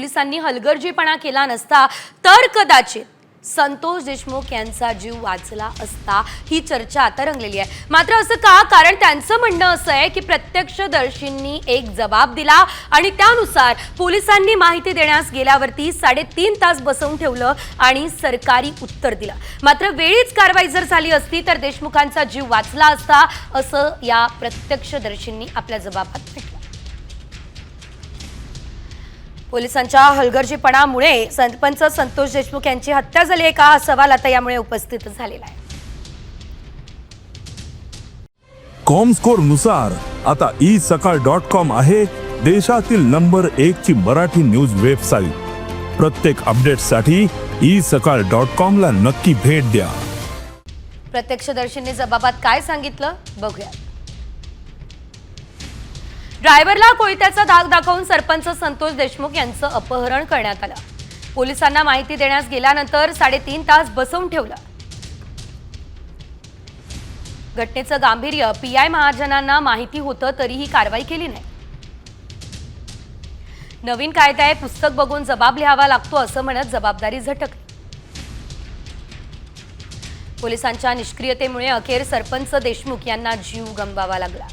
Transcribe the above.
पोलिसांनी हलगर्जीपणा केला नसता तर कदाचित संतोष देशमुख यांचा जीव वाचला असता, ही चर्चा आता रंगलेली आहे। मात्र असं का? कारण त्यांचं म्हणणं असं आहे की प्रत्यक्षदर्शींनी एक जबाब दिला आणि त्यानुसार पोलिसांनी माहिती देण्यास गेल्यावरती 3.5 तास बसवून ठेवलं आणि सरकारी उत्तर दिलं। मात्र वेळीच कारवाई जर झाली असती तर देशमुखांचा जीव वाचला असता, असं या प्रत्यक्षदर्शींनी आपल्या जबाबात म्हटलं। पोलिसांच्या हलगर्जीपणामुळे सरपंच संतोष देशमुख यांची हत्या झाली आहे का, हा सवाल आता यामुळे उपस्थित झालेला आहे। कॉमस्कोर नुसार आता isakal.com आहे देशातील नंबर 1 ची मराठी न्यूज वेबसाईट। प्रत्येक अपडेटसाठी isakal.com ला नक्की भेट द्या। प्रत्यक्षदर्शींनी जबाबात काय सांगितलं बघूया। ड्रायव्हरला कोयत्याचा धाक दाखवून सरपंच संतोष देशमुख यांचं अपहरण करण्यात आलं। पोलिसांना माहिती देण्यास गेल्यानंतर 3.5 तास बसवून ठेवलं। घटनेचं गांभीर्य पीआय महाजनांना माहिती होतं तरीही कारवाई केली नाही। नवीन कायदा आहे, पुस्तक बघून जबाब लिहावा लागतो असं म्हणत जबाबदारी झटकली। पोलिसांच्या निष्क्रियतेमुळे अखेर सरपंच देशमुख यांना जीव गमवावा लागला।